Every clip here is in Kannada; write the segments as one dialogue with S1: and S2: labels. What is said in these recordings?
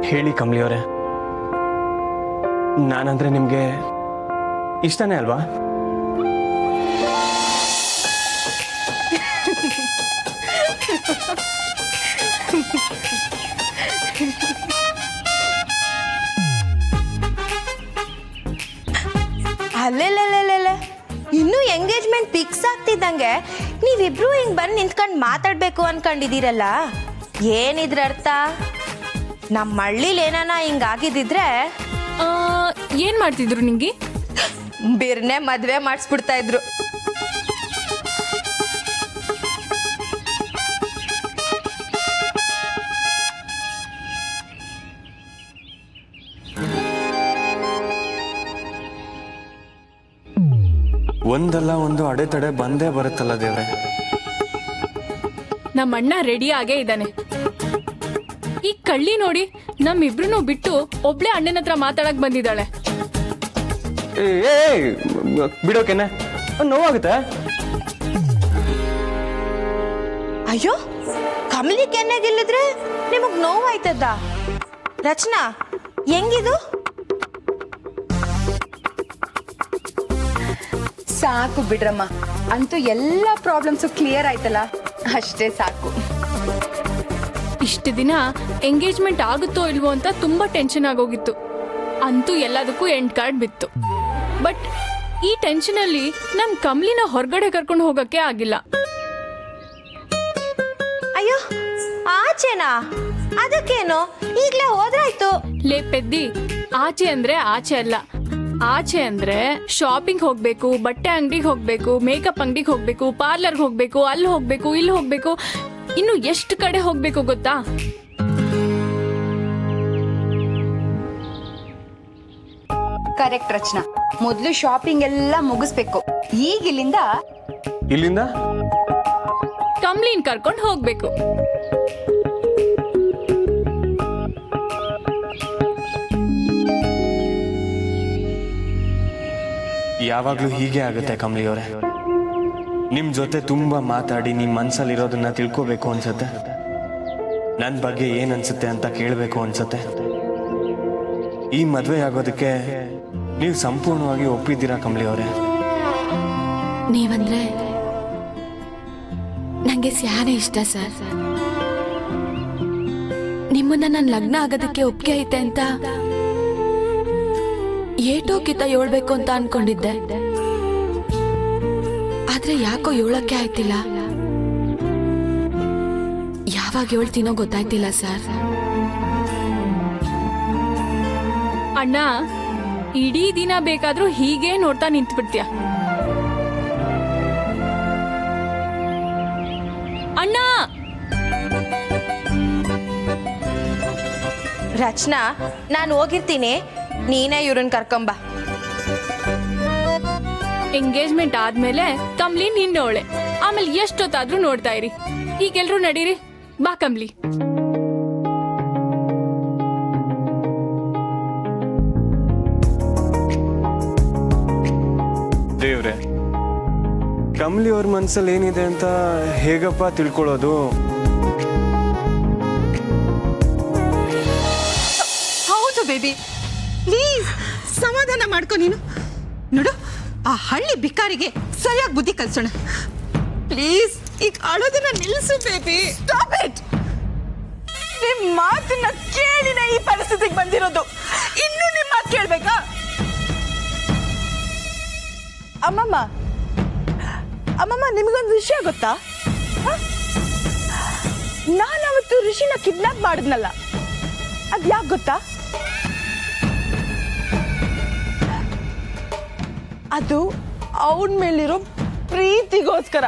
S1: ಹೇಳಿ ಕಮಲಿ ಅವರೇ, ನಾನಂದ್ರೆ ನಿಮ್ಗೆ ಇಷ್ಟನೇ ಅಲ್ವಾ?
S2: ಅಲ್ಲೆಲ್ಲೆಲ್ಲೆಲ್ಲೆ, ಇನ್ನೂ ಎಂಗೇಜ್ಮೆಂಟ್ ಫಿಕ್ಸ್ ಆಗ್ತಿದ್ದಂಗೆ ನೀವಿಬ್ರು ಹಿಂಗ್ ಬಂದು ನಿಂತ್ಕೊಂಡು ಮಾತಾಡ್ಬೇಕು ಅನ್ಕೊಂಡಿದ್ದೀರಲ್ಲ, ಏನಿದ್ರ ಅರ್ಥ? ನಮ್ಮ ಹಳ್ಳಿಲಿ ಏನಾನ ಹಿಂಗಾಗಿದ್ದಿದ್ರೆ
S3: ಏನ್ ಮಾಡ್ತಿದ್ರು ನಿಂಗೆ?
S2: ಬಿರ್ನೆ ಮದ್ವೆ ಮಾಡಿಸ್ಬಿಡ್ತಾ ಇದ್ರು.
S1: ಒಂದಲ್ಲ ಒಂದು ಅಡೆತಡೆ ಬಂದೇ ಬರುತ್ತಲ್ಲ ದೇವ್ರೆ.
S3: ನಮ್ಮ ಅಣ್ಣ ರೆಡಿ ಆಗೇ ಇದ್ದಾನೆ. ಈ ಕಳ್ಳಿ ನೋಡಿ ನಮ್ಮಿಬ್ರು ಬಿಟ್ಟು ಒಬ್ಳೆ ಅಣ್ಣನ ಹತ್ರ ಮಾತಾಡಕ್ ಬಂದಿದ್ದಾಳೆ.
S1: ಬಿಡೋಕೆನೆ ನೋವಾಗುತ್ತೆ.
S2: ಅಯ್ಯೋ, ಕಮಲಿ ಕೆನ್ನೆಗಿಲ್ಲಿದ್ರೆ ನಿಮಗ್ ನೋವಾಯ್ತದ? ರಚನಾ, ಹೆಂಗಿದು?
S4: ಸಾಕು ಬಿಡ್ರಮ್ಮ, ಅಂತೂ ಎಲ್ಲ ಪ್ರಾಬ್ಲಮ್ಸು ಕ್ಲಿಯರ್ ಆಯ್ತಲ್ಲ, ಅಷ್ಟೇ ಸಾಕು.
S3: ಇಷ್ಟು ದಿನ ಎಂಗೇಜ್ಮೆಂಟ್ ಆಗುತ್ತೋ ಇಲ್ವೋ ಅಂತ ತುಂಬಾ ಟೆನ್ಷನ್ ಆಗೋಗಿತ್ತು. ಅಂತೂ ಎಲ್ಲದಕ್ಕೂ ಎಂಡ್ ಕಾರ್ಡ್ ಬಿತ್ತು. ಬಟ್ ಈ ಟೆನ್ಷನ್ ಅಲ್ಲಿ ನಮ್ ಕಮ್ಲಿನ ಹೊರಗಡೆ ಕರ್ಕೊಂಡು ಹೋಗಕ್ಕೆ ಆಗಿಲ್ಲ.
S2: ಅಯ್ಯೋ, ಆಚೆನಾ? ಅದಕ್ಕೇನು, ಈಗ್ಲೇ ಹೋದ್ರಾಯ್ತು.
S3: ಲೇ ಪೆದ್ದಿ, ಆಚೆ ಅಂದ್ರೆ ಆಚೆ ಅಲ್ಲ. ಆಚೆ ಅಂದ್ರೆ ಶಾಪಿಂಗ್ ಹೋಗ್ಬೇಕು, ಬಟ್ಟೆ ಅಂಗಡಿಗೆ ಹೋಗ್ಬೇಕು, ಮೇಕಪ್ ಅಂಗಡಿಗೆ ಹೋಗ್ಬೇಕು, ಪಾರ್ಲರ್ಗೆ ಹೋಗ್ಬೇಕು, ಅಲ್ಲಿ ಹೋಗ್ಬೇಕು, ಇಲ್ಲಿ ಹೋಗ್ಬೇಕು, ಇನ್ನು ಎಷ್ಟು ಕಡೆ ಹೋಗ್ಬೇಕು ಗೊತ್ತಾ?
S4: ಕರೆಕ್ಟ್ ರಚನಾ, ಮೊದಲು ಶಾಪಿಂಗ್ ಎಲ್ಲ ಮುಗಿಸ್ಬೇಕು. ಈಗ ಇಲ್ಲಿಂದ
S3: ಕಮ್ಲಿನ್ ಕರ್ಕೊಂಡು ಹೋಗ್ಬೇಕು.
S1: ಯಾವಾಗ್ಲೂ ಹೀಗೆ ಆಗುತ್ತೆ ಕಮಲಿ ಅವರೇ. ನಿಮ್ ಜೊತೆ ತುಂಬಾ ಮಾತಾಡಿ ನಿಮ್ ಮನ್ಸಲ್ಲಿರೋದನ್ನ ತಿಳ್ಕೋಬೇಕು ಅನ್ಸತ್ತೆ. ನನ್ ಬಗ್ಗೆ ಏನ್ ಅನ್ಸುತ್ತೆ ಅಂತ ಕೇಳಬೇಕು ಅನ್ಸತ್ತೆ. ಈ ಮದ್ವೆ ಆಗೋದಕ್ಕೆ ನೀವು ಸಂಪೂರ್ಣವಾಗಿ ಒಪ್ಪಿದ್ದೀರಾ ಕಮಲಿ ಅವರೇ?
S5: ನೀವಂದ್ರೆ ನಂಗೆ ಸ್ಯಾನೆ ಇಷ್ಟ ಸರ್. ನಿಮ್ಮನ್ನ ನಾನು ಲಗ್ನ ಆಗೋದಕ್ಕೆ ಒಪ್ಪಿಗೆ ಐತೆ ಅಂತ ಏಟೋಕಿತ ಹೇಳ್ಬೇಕು ಅಂತ ಅನ್ಕೊಂಡಿದ್ದೆ. ಆದ್ರೆ ಯಾಕೋ ಹೇಳಕ್ಕೆ ಆಯ್ತಿಲ್ಲ. ಯಾವಾಗ ಹೇಳ್ತೀನೋ ಗೊತ್ತಾಯ್ತಿಲ್ಲ ಸರ್.
S3: ಅಣ್ಣ, ಇಡೀ ದಿನ ಬೇಕಾದ್ರೂ ಹೀಗೆ ನೋಡ್ತಾ ನಿಂತ್ಬಿಡ್ತೀಯ. ಅಣ್ಣ,
S2: ರಚನಾ, ನಾನು ಹೋಗಿರ್ತೀನಿ, ನೀನೇ ಇವ್ರನ್ನ ಕರ್ಕೊಂಬ.
S3: ಎಂಗೇಜ್ಮೆಂಟ್ ಆದ್ಮೇಲೆ ಕಮ್ಲಿ ನಿನ್ನೋಳೆ, ಆಮೇಲೆ ಎಷ್ಟೊತ್ತಾದ್ರೂ ನೋಡ್ತಾ ಇರಿ. ಈಗೆಲ್ರೂ ನಡೀರಿ, ಬಾ ಕಮ್ಲಿ.
S1: ದೇವ್ರೆ, ಕಮಲಿ ಅವ್ರ ಮನ್ಸಲ್ಲಿ ಏನಿದೆ ಅಂತ ಹೇಗಪ್ಪ ತಿಳ್ಕೊಳ್ಳೋದು?
S6: ಹೌದು ಬೇಬಿ, ಪ್ಲೀಸ್ ಸಮಾಧಾನ ಮಾಡ್ಕೊ. ನೀನು ನೋಡು, ಆ ಹಳ್ಳಿ ಬಿಕಾರಿಗೆ ಸರಿಯಾಗಿ ಬುದ್ಧಿ ಕಲ್ಸೋಣ. ಪ್ಲೀಸ್ ಈಗ ಅಳೋದನ್ನ ನಿಲ್ಲಿಸು ಬೇಬಿ. Stop it. ನಿಮ್ ಮಾತನ್ನ ಕೇಳಿನ ಈ ಪರಿಸ್ಥಿತಿಗೆ ಬಂದಿರೋದು. ಇನ್ನು ನಿಮ್ಮ ಮಾತು ಕೇಳ್ಬೇಕಾ? ಅಮ್ಮಮ್ಮ, ನಿಮಗೊಂದು ವಿಷಯ ಗೊತ್ತಾ? ನಾನು ಅವತ್ತು ಋಷಿನ ಕಿಡ್ನಾಪ್ ಮಾಡಿದ್ನಲ್ಲ, ಅದ್ ಯಾಕೆ ಗೊತ್ತಾ? ಅದು ಅವನ ಮೇಲಿರೋ ಪ್ರೀತಿಗೋಸ್ಕರ.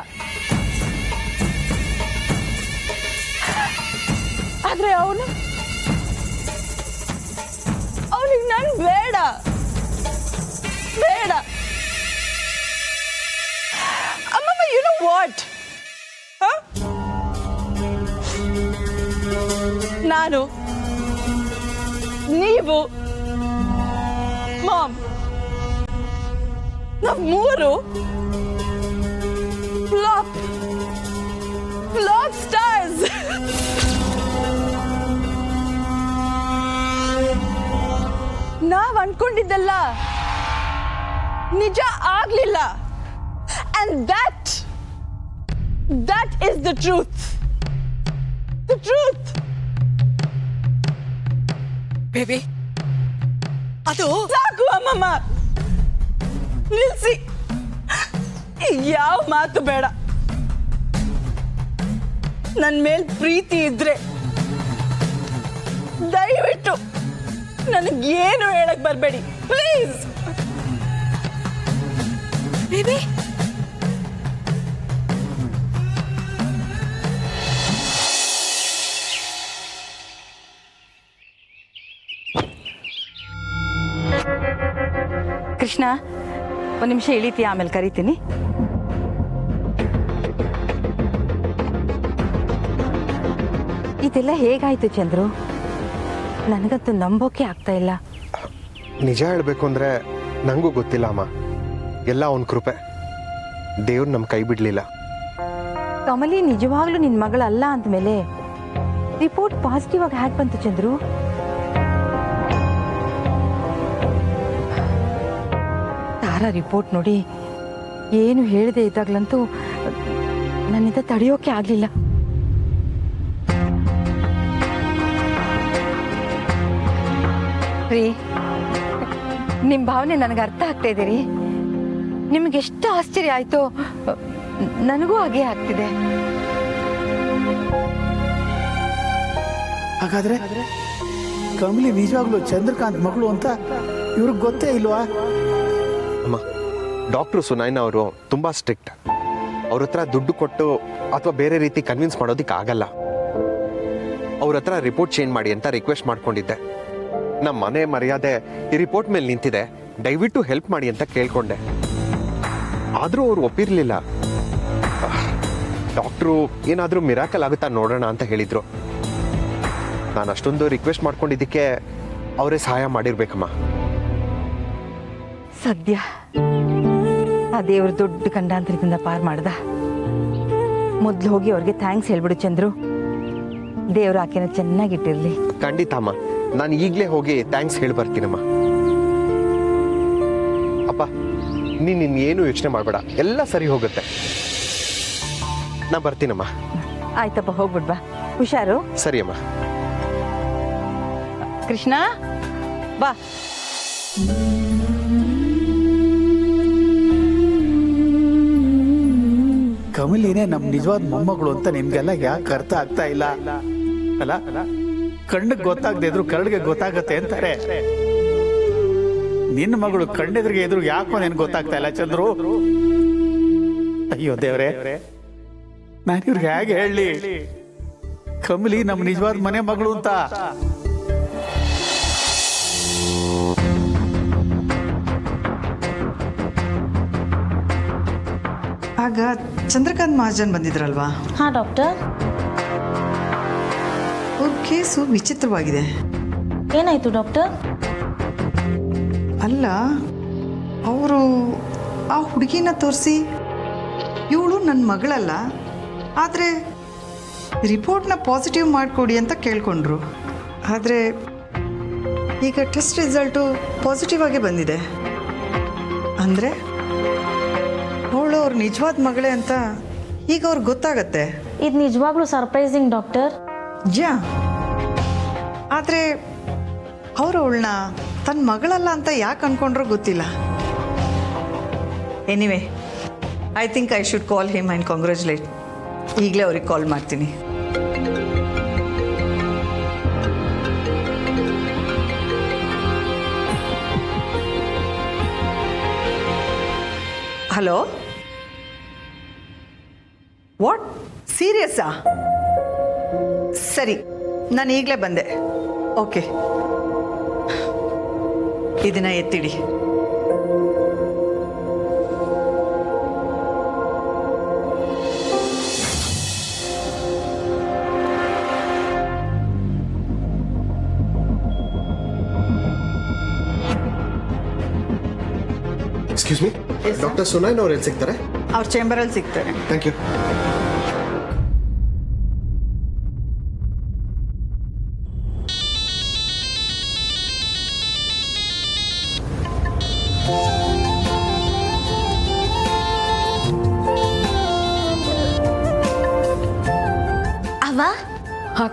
S6: ಆದ್ರೆ ಅವನಿಗೆ ನಾನು ಬೇಡ. ಅಮ್ಮಮ್ಮ, ಯು ನೋ ವಾಟ್? ನಾನು, ನೀವು, ಮಾಮ್, ನಾವು ಮೂರು ಫ್ಲಾಪ್ ಸ್ಟಾರ್ಸ್. ನಾವ್ ಅನ್ಕೊಂಡಿದ್ದಲ್ಲ ನಿಜ ಆಗ್ಲಿಲ್ಲ. And that is the truth. Baby, ಅದು ಸಾಕು ಅಮ್ಮಮ್ಮ, ನಿಲ್ಸಿ. ಯಾವ ಮಾತು ಬೇಡ. ನನ್ನ ಮೇಲ್ ಪ್ರೀತಿ ಇದ್ರೆ ದಯವಿಟ್ಟು ನನಗೇನು ಹೇಳಕ್ ಬರಬೇಡಿ ಪ್ಲೀಸ್. ಬೇಬಿ, ಕೃಷ್ಣ, ಒಂದು ನಿಮಿಷ ಇಳಿತೀಯ, ಆಮೇಲೆ ಕರಿತೀನಿ. ಇದೆಲ್ಲ ಹೇಗಾಯ್ತು ಚಂದ್ರು? ನನಗಂತೂ ನಂಬೋಕೆ ಆಗ್ತಾ ಇಲ್ಲ.
S7: ನಿಜ ಹೇಳಬೇಕು ಅಂದರೆ ನನಗೂ ಗೊತ್ತಿಲ್ಲ ಅಮ್ಮ. ಎಲ್ಲ ಅವನ ಕೃಪೆ. ದೇವ್ರು ನಮ್ಮ ಕೈ ಬಿಡಲಿಲ್ಲ.
S4: ಕಮಲಿ ನಿಜವಾಗ್ಲೂ ನಿನ್ನ ಮಗಳಲ್ಲ ಅಂದಮೇಲೆ ರಿಪೋರ್ಟ್ ಪಾಸಿಟಿವ್ ಆಗಿ ಹ್ಯಾಕ್ ಬಂತು ಚಂದ್ರು? ತಾರಾ ರಿಪೋರ್ಟ್ ನೋಡಿ ಏನು ಹೇಳದೆ ಇದ್ದಾಗ್ಲಂತೂ ನನ್ನಿಂದ ತಡೆಯೋಕೆ ಆಗಲಿಲ್ಲ. ರೀ, ನಿಮ್ಮ ಭಾವನೆ ನನಗೆ ಅರ್ಥ ಆಗ್ತಾ ಇದೆ ರೀ. ನಿಮ್ಗೆ ಎಷ್ಟು ಆಶ್ಚರ್ಯ ಆಯ್ತೋ ನನಗೂ ಹಾಗೆ ಆಗ್ತಿದೆ.
S8: ಹಾಗಾದ್ರೆ ಕಮಲಿ ನಿಜವಾಗ್ಲೂ ಚಂದ್ರಕಾಂತ್ ಮಗಳು ಅಂತ ಇವ್ರಿಗೆ ಗೊತ್ತೇ ಇಲ್ವಾ?
S7: ಅಮ್ಮ, ಡಾಕ್ಟ್ರು ಸುನೈನಾ ಅವರು ತುಂಬ ಸ್ಟ್ರಿಕ್ಟ್. ಅವ್ರ ಹತ್ರ ದುಡ್ಡು ಕೊಟ್ಟು ಅಥವಾ ಬೇರೆ ರೀತಿ ಕನ್ವಿನ್ಸ್ ಮಾಡೋದಕ್ಕೆ ಆಗಲ್ಲ. ಅವ್ರ ಹತ್ರ ರಿಪೋರ್ಟ್ ಚೇಂಜ್ ಮಾಡಿ ಅಂತ ರಿಕ್ವೆಸ್ಟ್ ಮಾಡ್ಕೊಂಡಿದ್ದೆ. ನಮ್ಮ ಮನೆ ಮರ್ಯಾದೆ ಈ ರಿಪೋರ್ಟ್ ಮೇಲೆ ನಿಂತಿದೆ, ದಯವಿಟ್ಟು ಹೆಲ್ಪ್ ಮಾಡಿ ಅಂತ ಕೇಳ್ಕೊಂಡೆ. ಆದರೂ ಅವ್ರು ಒಪ್ಪಿರಲಿಲ್ಲ. ಡಾಕ್ಟ್ರು ಏನಾದರೂ ಮಿರಾಕಲ್ ಆಗುತ್ತಾ ನೋಡೋಣ ಅಂತ ಹೇಳಿದ್ರು. ನಾನು ಅಷ್ಟೊಂದು ರಿಕ್ವೆಸ್ಟ್ ಮಾಡ್ಕೊಂಡಿದ್ದಕ್ಕೆ ಅವರೇ ಸಹಾಯ ಮಾಡಿರ್ಬೇಕಮ್ಮ.
S4: ಸದ್ಯ ಆ ದೇವ್ರ ದೊಡ್ಡ ಗಂಡಾಂತರದಿಂದ ಪಾರ್ ಮಾಡ್ದ. ಮೊದ್ಲು ಹೋಗಿ ಅವ್ರಿಗೆ ಥ್ಯಾಂಕ್ಸ್ ಹೇಳ್ಬಿಡು ಚಂದ್ರು. ದೇವ್ರ ಆಕೆನ ಚೆನ್ನಾಗಿಟ್ಟಿರ್ಲಿ.
S7: ಖಂಡಿತ ಅಮ್ಮ, ನಾನು ಈಗಲೇ ಹೋಗಿ ಥ್ಯಾಂಕ್ಸ್ ಹೇಳಿ ಬರ್ತೀನಮ್ಮ. ಅಪ್ಪ, ನೀನು ಏನು ಯೋಚನೆ ಮಾಡಬೇಡ, ಎಲ್ಲ ಸರಿ ಹೋಗುತ್ತೆ. ನಾ ಬರ್ತೀನಮ್ಮ.
S4: ಆಯ್ತಪ್ಪ, ಹೋಗ್ಬಿಡ್ಬಾ. ಹುಷಾರು.
S7: ಸರಿ ಅಮ್ಮ.
S4: ಕೃಷ್ಣ ಬಾ.
S8: ಕಮಲಿನೇ ನಮ್ ನಿಜವಾದ ಮೊಮ್ಮಗಳು ಅಂತ ನಿಮ್ಗೆಲ್ಲ ಯಾಕೆ ಅರ್ಥ ಆಗ್ತಾ ಇಲ್ಲ ಅಲ್ಲ? ಕಣ್ಣಿಗೆ ಗೊತ್ತಾಗದೆ ಇದ್ರು ಕರಡಿಗೆ ಗೊತ್ತಾಗತ್ತೆ ಅಂತಾರೆ. ನಿನ್ನ ಮಗಳು ಕಣ್ಣೆದ್ರಿಗೆ ಇದ್ರು ಯಾಕೋ ನಿನ್ ಗೊತ್ತಾಗ್ತಾ ಇಲ್ಲ ಚಂದ್ರು? ಅಯ್ಯೋ ದೇವ್ರೆ, ನಾನು ಇವ್ರಿಗೆ ಹೇಗೆ ಹೇಳಿ ಕಮಲಿ ನಮ್ ನಿಜವಾದ ಮನೆ ಮಗಳು ಅಂತ?
S9: ಆಗ ಚಂದ್ರಕಾಂತ್ ಮಹಾಜನ್ ಬಂದಿದ್ರಲ್ವಾ?
S2: ಹಾಂ ಡಾಕ್ಟರ್.
S9: ಅವ್ರ ಕೇಸು ವಿಚಿತ್ರವಾಗಿದೆ.
S2: ಏನಾಯ್ತು ಡಾಕ್ಟರ್?
S9: ಅಲ್ಲ, ಅವರು ಆ ಹುಡುಗಿನ ತೋರಿಸಿ ಇವಳು ನನ್ನ ಮಗಳಲ್ಲ, ಆದರೆ ರಿಪೋರ್ಟ್ನ ಪಾಸಿಟಿವ್ ಮಾಡಿಕೊಡಿ ಅಂತ ಕೇಳ್ಕೊಂಡ್ರು. ಆದರೆ ಈಗ ಟೆಸ್ಟ್ ರಿಸಲ್ಟು ಪಾಸಿಟಿವ್ ಆಗೇ ಬಂದಿದೆ. ಅಂದರೆ ಅವಳು ಅವ್ರ ನಿಜವಾದ ಮಗಳೇ ಅಂತ ಈಗ ಅವ್ರಿಗೆ ಗೊತ್ತಾಗತ್ತೆ.
S2: ಇದು ನಿಜವಾಗ್ಲೂ ಸರ್ಪ್ರೈಸಿಂಗ್ ಡಾಕ್ಟರ್.
S9: ಜಾ, ಆದರೆ ಅವರು ಅವಳನ್ನ ತನ್ನ ಮಗಳಲ್ಲ ಅಂತ ಯಾಕೆ ಅನ್ಕೊಂಡ್ರೋ ಗೊತ್ತಿಲ್ಲ. Anyway, I think I should call him and congratulate. ಈಗಲೇ ಅವ್ರಿಗೆ ಕಾಲ್ ಮಾಡ್ತೀನಿ. Hello, what? ಸೀರಿಯಸ್ಸಾ? ಸರಿ, ನಾನು ಈಗಲೇ ಬಂದೆ. ಓಕೆ, ಇದನ್ನ ಎತ್ತಿಡಿ.
S7: ಎಕ್ಸ್ಕ್ಯೂಸ್ ಮೀ, ಡಾಕ್ಟರ್ ಸುನೈನಾ ಅವ್ರು ಎಲ್ಲಿ ಸಿಗ್ತಾರೆ?
S9: ಅವ್ರ ಚೇಂಬರಲ್ಲಿ ಸಿಗ್ತಾರೆ.
S7: Thank you.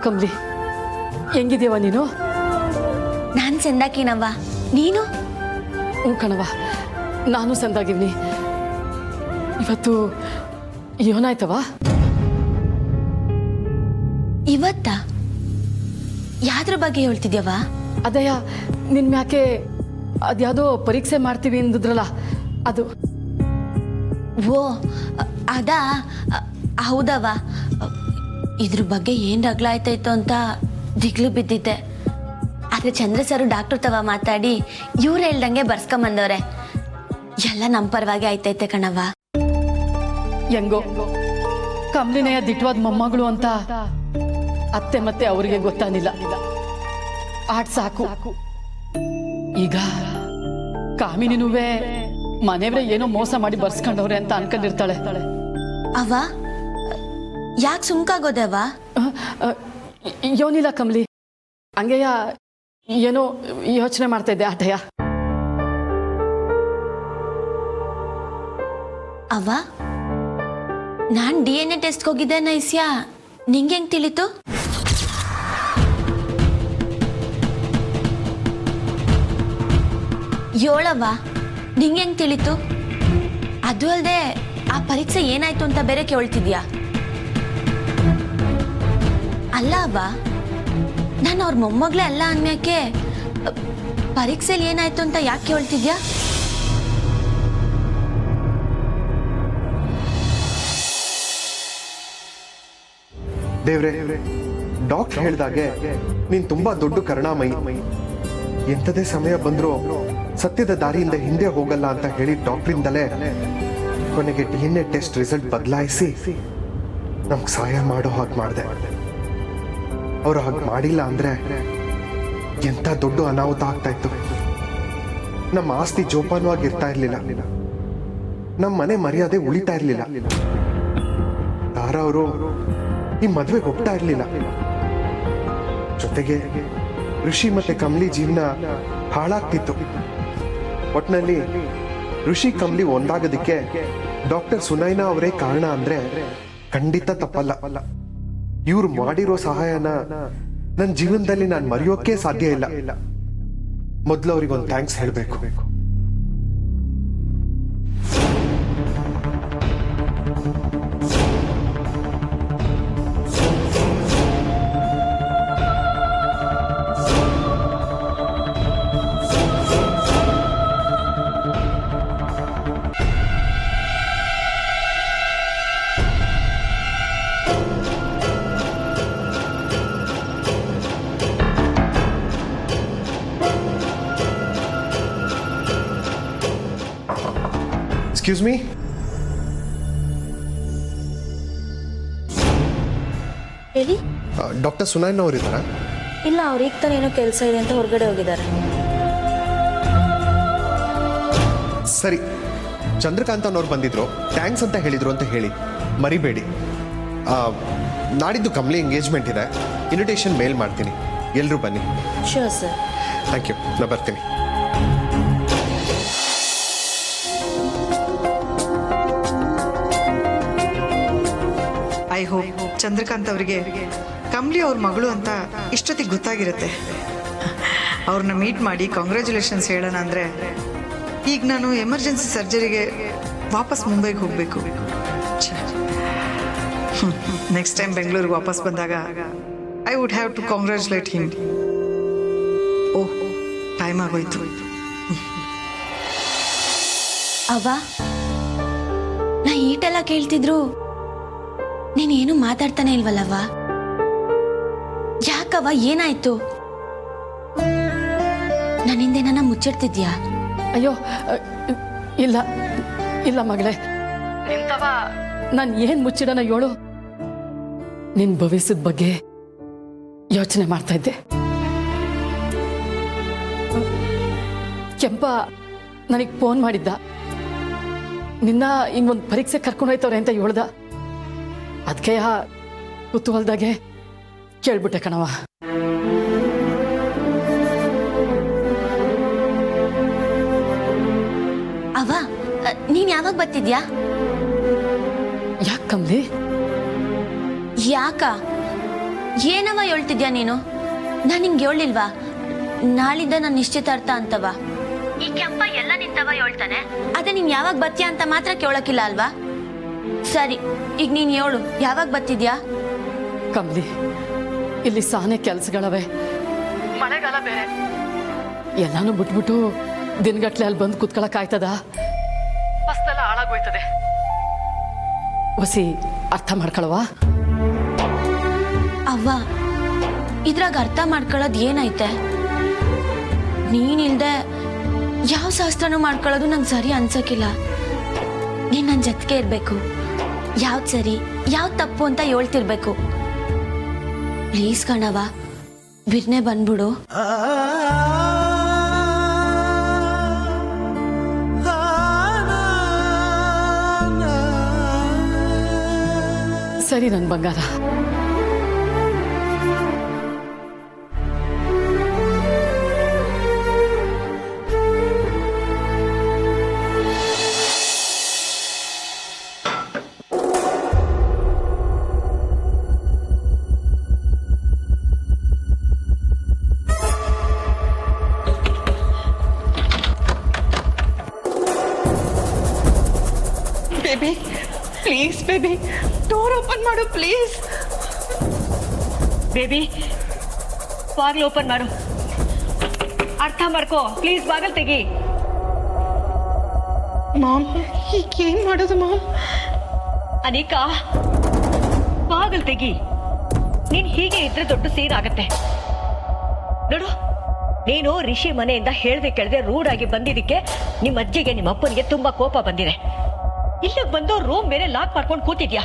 S10: ಕಂಬ್ಲಿ, ಹೆಂಗಿದ್ಯವ ನೀನು?
S2: ನಾನು ಚಂದಾಕಿನವ್ವ, ನೀನು?
S10: ಹ್ಞೂ ಕಣವ, ನಾನು ಸಂದಾಗಿವ್ನಿ. ಇವತ್ತು ಏನಾಯ್ತವ?
S2: ಇವತ್ತ ಯಾವ್ದ್ರ ಬಗ್ಗೆ ಹೇಳ್ತಿದ್ಯವ?
S10: ಅದಯ್ಯ, ನಿನ್ ಮ್ಯಾಕೆ ಅದ್ಯಾವುದೋ ಪರೀಕ್ಷೆ ಮಾಡ್ತೀವಿ ಅಂದಿದ್ರಲ್ಲ, ಅದು.
S2: ಓ ಅದಾ, ಹೌದವ. ಇದ್ರ ಬಗ್ಗೆ ಏನ್ ರಗ್ಲ ಆಯ್ತಾಯ್ತು ಅಂತ ದಿಗ್ಲು ಬಿದ್ದಿದ್ದೆ. ಆದ್ರೆ ಚಂದ್ರ ಸರ್ ಡಾಕ್ಟರ್ ತವ ಮಾತಾಡಿ ಇವ್ರು ಹೇಳ್ದಂಗೆ ಬರ್ಸ್ಕೊಂಬಂದವ್ರೆ. ಎಲ್ಲ ನಮ್ಮ ಪರವಾಗಿ ಆಯ್ತೈತೆ ಕಣವ್ವ.
S10: ಹೆಂಗೋ ಕಮ್ಲಿನೆಯ ದಿಟ್ವಾದ ಮೊಮ್ಮಗಳು ಅಂತ ಅತ್ತೆ ಮತ್ತೆ ಅವರಿಗೆ ಗೊತ್ತಾನಿಲ್ಲ. ಆಟ್ ಸಾಕು. ಈಗ ಕಾಮಿನಿನುವೆ ಮನೆಯವ್ರೆ ಏನೋ ಮೋಸ ಮಾಡಿ ಬರ್ಸ್ಕೊಂಡವ್ರೆ ಅಂತ ಅನ್ಕೊಂಡಿರ್ತಾಳೆ.
S2: ಅವ್ವ ಯಾಕೆ ಸುಮ್ಕಾಗೋದವ್ವ?
S10: ಯೋನಿಲ್ಲ ಕಮ್ಲಿ, ಹಂಗೆಯ ಏನೋ ಯೋಚನೆ ಮಾಡ್ತಾ ಇದ್ದೆ ಆಟಯ್ಯ.
S2: ಅವ್ವ, ನಾನ್ DNA ಟೆಸ್ಟ್ ಹೋಗಿದ್ದೆ ನೈಸ್ಯ, ನಿಂಗೆ ಹೆಂಗ್ ತಿಳಿತು? ಯೋಳವ್ವ, ನಿಂಗೆ ಹೆಂಗ್ ತಿಳಿತು? ಅದು ಅಲ್ಲದೆ ಆ ಪರೀಕ್ಷೆ ಏನಾಯ್ತು ಅಂತ ಬೇರೆ ಕೇಳ್ತಿದ್ಯಾ? ಅಲ್ಲ ಅವ್ವ, ನಾನು ಅವ್ರ ಮೊಮ್ಮಗಳೇ ಅಲ್ಲ ಅನ್ಮ್ಯಾಕೆ ಪರೀಕ್ಷೆಲಿ ಏನಾಯ್ತು ಅಂತ ಯಾಕೆ ಕೇಳ್ತಿದ್ಯಾ?
S7: ದೇವ್ರೆ, ಡಾಕ್ಟರ್ ಹೇಳ್ದಾಗೆ ನೀನ್ ತುಂಬಾ ದೊಡ್ಡ ಕರುಣಾಮಯಿ. ಎಂಥದೇ ಸಮಯ ಬಂದ್ರೂ ಸತ್ಯದ ದಾರಿಯಿಂದ ಹಿಂದೆ ಹೋಗಲ್ಲ ಅಂತ ಹೇಳಿ ಡಾಕ್ಟ್ರಿಂದಲೇ ಕೊನೆಗೆ DNA ಟೆಸ್ಟ್ ರಿಸಲ್ಟ್ ಬದಲಾಯಿಸಿ ನಮ್ಗೆ ಸಹಾಯ ಮಾಡೋ ಹಾಗೆ ಮಾಡಿದೆ. ಅವ್ರು ಹಾಗೆ ಮಾಡಿಲ್ಲ ಅಂದ್ರೆ ಎಂಥ ದೊಡ್ಡ ಅನಾಹುತ ಆಗ್ತಾ ಇತ್ತು. ನಮ್ಮ ಆಸ್ತಿ ಜೋಪಾನವಾಗಿರ್ತಾ ಇರ್ಲಿಲ್ಲ, ನಮ್ಮ ಮನೆ ಮರ್ಯಾದೆ ಉಳಿತಾ ಇರ್ಲಿಲ್ಲ, ತಾರ ಅವರು ಈ ಮದ್ವೆಗೆ ಒಪ್ತಾ ಇರ್ಲಿಲ್ಲ. ಜೊತೆಗೆ ಋಷಿ ಮತ್ತೆ ಕಮಲಿ ಜೀವನ ಹಾಳಾಗ್ತಿತ್ತು. ಒಟ್ನಲ್ಲಿ ಋಷಿ ಕಮಲಿ ಒಂದಾಗೋದಕ್ಕೆ ಡಾಕ್ಟರ್ ಸುನೈನಾ ಅವರೇ ಕಾರಣ ಅಂದ್ರೆ ಖಂಡಿತ ತಪ್ಪಲ್ಲ. ಇವ್ರು ಮಾಡಿರೋ ಸಹಾಯನ ನನ್ನ ಜೀವನದಲ್ಲಿ ನಾನು ಮರೆಯೋಕೆ ಸಾಧ್ಯ ಇಲ್ಲ. ಮೊದಲು ಅವ್ರಿಗೊಂದು ಥ್ಯಾಂಕ್ಸ್ ಹೇಳಬೇಕು. Excuse me.
S2: ಹೇಳಿ.
S7: ಡಾಕ್ಟರ್ ಸುನೈನಾ ಅವರು ಇದ್ದಾರಾ?
S2: ಇಲ್ಲ, ಅವ್ರಿಗೆ ತಾನೇ ಏನೋ ಕೆಲಸ ಇದೆ ಅಂತ ಹೊರಗಡೆ ಹೋಗಿದ್ದಾರೆ.
S7: ಸರಿ, ಚಂದ್ರಕಾಂತ್ ಅನ್ನೋರು ಬಂದಿದ್ರು, ಥ್ಯಾಂಕ್ಸ್ ಅಂತ ಹೇಳಿದ್ರು ಅಂತ ಹೇಳಿ ಮರಿಬೇಡಿ. ನಾಡಿದ್ದು ಕಮಲಿ ಎಂಗೇಜ್ಮೆಂಟ್ ಇದೆ, ಇನ್ವಿಟೇಷನ್ ಮೇಲ್ ಮಾಡ್ತೀನಿ, ಎಲ್ಲರೂ ಬನ್ನಿ.
S2: Sure sir.
S7: ಥ್ಯಾಂಕ್ ಯು, ನಾ ಬರ್ತೀನಿ.
S9: ಐ ಹೋಪ್ ಚಂದ್ರಕಾಂತ್ ಅವರಿಗೆ ಕಮಲಿ ಅವ್ರ ಮಗಳು ಅಂತ ಇಷ್ಟೊತ್ತಿಗೆ ಗೊತ್ತಾಗಿರುತ್ತೆ. ಅವ್ರನ್ನ ಮೀಟ್ ಮಾಡಿ ಕಾಂಗ್ರ್ಯಾಚುಲೇಷನ್ಸ್ ಹೇಳೋಣ ಅಂದರೆ ಈಗ ನಾನು ಎಮರ್ಜೆನ್ಸಿ ಸರ್ಜರಿಗೆ ವಾಪಸ್ ಮುಂಬೈಗೆ ಹೋಗಬೇಕು. ನೆಕ್ಸ್ಟ್ ಟೈಮ್ ಬೆಂಗಳೂರಿಗೆ ವಾಪಸ್ ಬಂದಾಗ I would have to congratulate him. Oh, time ಆಗೋಯ್ತು.
S2: ಅವ್ವ, ನಾ ಈಟೆಲ್ಲ ಕೇಳ್ತಿದ್ರು ನೀನೇನು ಮಾತಾಡ್ತಾನೆ ಇಲ್ವಲ್ಲವ್ವ? ಯಾಕವ್ವ, ಏನಾಯ್ತು? ನನ್ನಿಂದ ನನ್ನ ಮುಚ್ಚಿಡ್ತಿದ್ಯಾ?
S10: ಅಯ್ಯೋ ಇಲ್ಲ ಇಲ್ಲ ಮಗಳೇ, ನಿಂತವ ನಾನು ಏನ್ ಮುಚ್ಚಿಡನ ಹೇಳು. ನಿನ್ ಭವಿಷ್ಯದ ಬಗ್ಗೆ ಯೋಚನೆ ಮಾಡ್ತಾ ಇದ್ದೆ. ಕೆಂಪ ನನಗೆ ಫೋನ್ ಮಾಡಿದ್ದ, ನಿನ್ನ ಹಿಂಗೊಂದು ಪರೀಕ್ಷೆ ಕರ್ಕೊಂಡು ಹೋಯ್ತವ್ರೆ ಅಂತ ಹೇಳ್ದ. ಅದಕ್ಕೆ ಕುತೂಹಲದಾಗೆ ಕೇಳ್ಬಿಟ್ಟೆ ಕಣವ.
S2: ಅವ್ವ, ನೀನ್ ಯಾವಾಗ ಬರ್ತಿದ್ಯಾ?
S10: ಯಾಕೆ ಕಮ್ಲಿ?
S2: ಯಾಕ ಏನವ ಹೇಳ್ತಿದ್ಯಾ ನೀನು? ನಾನು ನಿಂಗೆ ಹೇಳಿಲ್ವಾ ನಾಳಿಂದ ನಾನು ನಿಶ್ಚಿತಾರ್ಥ ಅಂತವ? ಈ ಕೆಂಪ ಎಲ್ಲ ನಿಂತವ ಹೇಳ್ತಾನೆ, ಅದೇ ನೀನ್ ಯಾವಾಗ ಬರ್ತೀಯ ಅಂತ ಮಾತ್ರ ಕೇಳಕ್ಕಿಲ್ಲ ಅಲ್ವಾ? ಸರಿ, ಈಗ ನೀನ್ ಹೇಳು, ಯಾವಾಗ ಬರ್ತಿದ್ಯಾ?
S10: ಕಮ್ಲಿ, ಇಲ್ಲಿ ಸಾನೆ ಕೆಲ್ಸಗಳವೆ, ಮಳೆಗಾಲ ಬೇರೆ, ಎಲ್ಲಾನು ಬಿಟ್ಬಿಟ್ಟು ದಿನಗಟ್ಲೆ ಅಲ್ಲಿ ಬಂದು ಕುತ್ಕೊಳಕ್ ಆಯ್ತದ? ಫಸ್ಟೆಲ್ಲ ಹಾಳಾಗೋಯ್ತದೆ. ಹೊಸಿ ಅರ್ಥ ಮಾಡ್ಕೊಳವಾ?
S2: ಅವ್ವ, ಇದ್ರಾಗ ಅರ್ಥ ಮಾಡ್ಕೊಳ್ಳೋದು ಏನೈತೆ? ನೀನಿಲ್ದೆ ಯಾವ ಶಾಸ್ತ್ರನೂ ಮಾಡ್ಕೊಳ್ಳೋದು ನಂಗೆ ಸರಿ ಅನ್ಸಕ್ಕಿಲ್ಲ. ನೀನ್ ನನ್ನ ಜೊತೆಗೆ ಇರ್ಬೇಕು, ಯಾವ್ದು ಸರಿ ಯಾವ್ದು ತಪ್ಪು ಅಂತ ಹೇಳ್ತಿರ್ಬೇಕು. ಪ್ಲೀಸ್ ಕಣವ, ಬಿರ್ನೆ ಬಂದ್ಬಿಡು.
S10: ಸರಿ ನನ್ನ ಬಂಗಾರ.
S6: Baby please, baby door open ಮಾಡು ಪ್ಲೀಸ್.
S11: ಬೇಬಿ ಬಾಗಿಲು ಓಪನ್ ಮಾಡು, ಅರ್ಥ ಮಾಡ್ಕೋ ಪ್ಲೀಸ್, ಬಾಗಿಲು ತೆಗಿ.
S6: ಮಾಮ್, ಈಗ ಏನ್ ಮಾಡೋದು ಮಾಮ್?
S11: ಅನಿಕಾ, ಬಾಗಿಲು ತೆಗಿ. ನೀನ್ ಹೀಗೆ ಇದ್ರೆ ದೊಡ್ಡ ಸೀನ್ ಆಗತ್ತೆ ನೋಡು. ನೀನು ರಿಷಿ ಮನೆಯಿಂದ ಹೇಳ್ದೆ ಕೇಳ್ದೆ ರೂಡ್ ಆಗಿ ಬಂದಿದ್ದಕ್ಕೆ ನಿಮ್ಮ ಅಜ್ಜಿಗೆ ನಿಮ್ಮ ಅಪ್ಪನಿಗೆ ತುಂಬಾ ಕೋಪ ಬಂದಿದೆ. ಇಲ್ಲಿಗೆ ಬಂದು ರೂಮ್ ಬೇರೆ ಲಾಕ್ ಮಾಡ್ಕೊಂಡು ಕೂತಿದ್ಯಾ.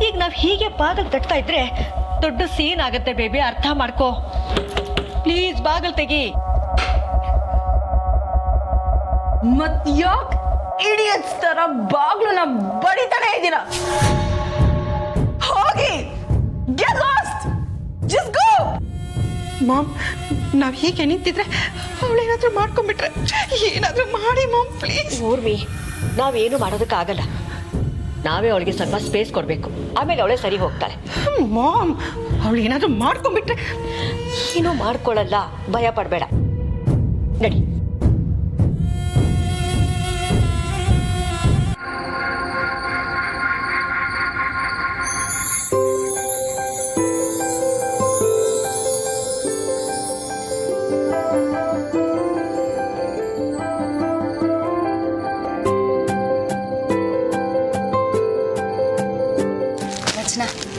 S11: ಈಗ ನಾವ್ ಹೀಗೆ ಬಾಗಿಲು ತಟ್ತಾ ಇದ್ರೆ ದೊಡ್ಡ ಸೀನ್ ಆಗತ್ತೆ ಬೇಬಿ, ಅರ್ಥ ಮಾಡ್ಕೋ ಪ್ಲೀಸ್, ಬಾಗಿಲು ತೆಗಿ.
S10: ಮತ್ ಯಾಕೆ ಇಡಿಯಟ್ಸ್ ತರ ಬಾಗ್ಲನ್ನ ಬಡಿತಾನೆ ಇದ್ದೀರಾ? ಹೋಗಿ, get lost, just go.
S6: Mom, ನಾವ್ ಹೀಗೆ ನಿಂತಿದ್ರೆ ಅವಳೇನಾದ್ರೂ ಮಾಡ್ಕೊಂಡ್ಬಿಟ್ರೆ, ಏನಾದ್ರೂ ಮಾಡಿ ಮಾಮ್ ಪ್ಲೀಸ್.
S11: ಊರ್ಮಿ, ನಾವೇನು ಮಾಡೋದಕ್ಕಾಗಲ್ಲ. ನಾವೇ ಅವಳಿಗೆ ಸ್ವಲ್ಪ ಸ್ಪೇಸ್ ಕೊಡ್ಬೇಕು, ಆಮೇಲೆ ಅವಳೇ ಸರಿ ಹೋಗ್ತಾಳೆ.
S6: ಮಾಮ್, ಅವಳೇನಾದ್ರೂ ಮಾಡ್ಕೊಂಡ್ಬಿಟ್ರೆ?
S11: ಏನೂ ಮಾಡ್ಕೊಳ್ಳಲ್ಲ, ಭಯ ಪಡಬೇಡ, ನಡಿ.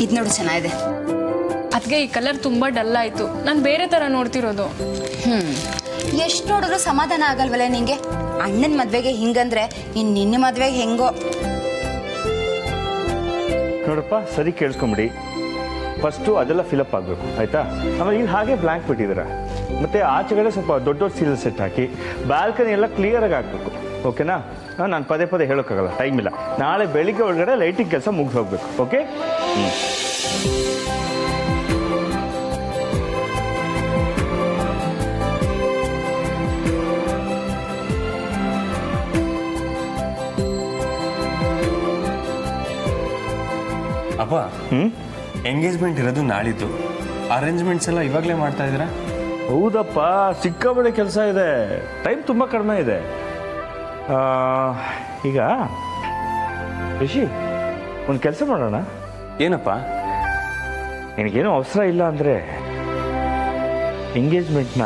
S12: ಇದು ನೋಡು, ಚೆನ್ನಾಗಿದೆ.
S3: ಅದಕ್ಕೆ ಈ ಕಲರ್ ತುಂಬ ಡಲ್ ಆಯಿತು. ನಾನು ಬೇರೆ ಥರ ನೋಡ್ತಿರೋದು.
S12: ಎಷ್ಟು ನೋಡಿದ್ರು ಸಮಾಧಾನ ಆಗಲ್ವಲ್ಲ ನಿಂಗೆ? ಅಣ್ಣನ ಮದ್ವೆಗೆ ಹಿಂಗಂದ್ರೆ ಇನ್ನು ನಿನ್ನ ಮದ್ವೆಗೆ ಹೆಂಗೋ.
S13: ನೋಡಪ್ಪ, ಸರಿ ಕೇಳಿಸ್ಕೊಂಬಿಡಿ. ಫಸ್ಟು ಅದೆಲ್ಲ ಫಿಲಪ್ ಆಗಬೇಕು, ಆಯಿತಾ? ಆಮೇಲೆ ಈಗ ಹಾಗೆ ಬ್ಲ್ಯಾಂಕ್ ಬಿಟ್ಟಿದ್ದೀರ. ಮತ್ತು ಆಚೆಗಡೆ ಸ್ವಲ್ಪ ದೊಡ್ಡ ದೊಡ್ಡ ಸೀರಿಯಲ್ ಸೆಟ್ ಹಾಕಿ ಬ್ಯಾಲ್ಕನಿ ಎಲ್ಲ ಕ್ಲಿಯರಾಗಿ ಆಗಬೇಕು, ಓಕೆನಾ? ನಾನು ಪದೇ ಪದೇ ಹೇಳೋಕ್ಕಾಗಲ್ಲ, ಟೈಮ್ ಇಲ್ಲ. ನಾಳೆ ಬೆಳಿಗ್ಗೆ ಒಳಗಡೆ ಲೈಟಿಂಗ್ ಕೆಲಸ ಮುಗಿದು ಹೋಗ್ಬೇಕು, ಓಕೆ?
S1: ಅಪ್ಪ, ಎಂಗೇಜ್ಮೆಂಟ್ ಇರೋದು ನಾಳಿದ್ದು. ಅರೇಂಜ್ಮೆಂಟ್ಸ್ ಎಲ್ಲ ಇವಾಗಲೇ ಮಾಡ್ತಾ ಇದ್ದೀರಾ?
S13: ಹೌದಪ್ಪ, ಸಿಕ್ಕಾಬಳೆ ಕೆಲಸ ಇದೆ, ಟೈಮ್ ತುಂಬ ಕಡಿಮೆ ಇದೆ. ಈಗ ರಿಷಿ, ಒಂದು ಕೆಲಸ ಮಾಡೋಣ.
S1: ಏನಪ್ಪ?
S13: ನಿನಗೇನು ಅವಸರ ಇಲ್ಲ ಅಂದರೆ ಎಂಗೇಜ್ಮೆಂಟ್ನ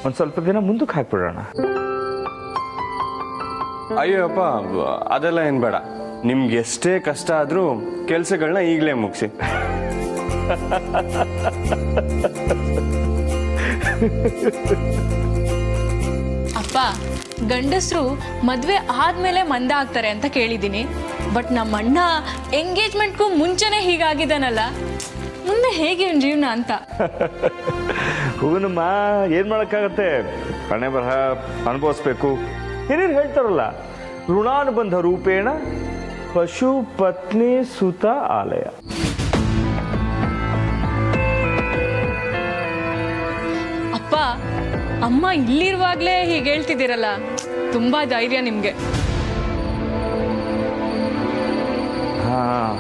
S13: ಒಂದು ಸ್ವಲ್ಪ ದಿನ ಮುಂದಕ್ಕೆ ಹಾಕ್ಬಿಡೋಣ.
S1: ಅಯ್ಯೋ ಅಪ್ಪ, ಅದೆಲ್ಲ ಏನು ಬೇಡ. ನಿಮ್ಗೆ ಎಷ್ಟೇ ಕಷ್ಟ ಆದರೂ ಕೆಲಸಗಳನ್ನ ಈಗಲೇ ಮುಗಿಸಿ.
S3: ಅಪ್ಪ, ಗಂಡಸರು ಮದುವೆ ಆದಮೇಲೆ ಮಂದ ಆಗ್ತಾರೆ ಅಂತ ಕೇಳಿದ್ದೀನಿ. ಬಟ್ ನಮ್ಮ ಅಣ್ಣ ಎಂಗೇಜ್ಮೆಂಟ್ಗೂ ಮುಂಚೆನೇ ಹೀಗಾಗಿದ್ದಾನಲ್ಲ, ಮುಂದೆ ಹೇಗೆ ಜೀವನ ಅಂತ.
S13: ಹೂನಮ್ಮ, ಏನು ಮಾಡೋಕ್ಕಾಗತ್ತೆ? ಹಣೆ ಬರಹ ಅನುಭವಿಸ್ಬೇಕು. ಹಿರಿಯರು ಹೇಳ್ತಾರಲ್ಲ, ಋಣಾನುಬಂಧ ರೂಪೇಣ ಪಶು ಪತ್ನಿ ಸುತ ಆಲಯ.
S3: ಅಪ್ಪ, ಅಮ್ಮ ಇಲ್ಲಿರುವಾಗಲೇ ಹೀಗೆ ಹೇಳ್ತಿದ್ದೀರಲ್ಲ, ತುಂಬಾ ಧೈರ್ಯ ನಿಮಗೆ.
S13: ಹಾಂ,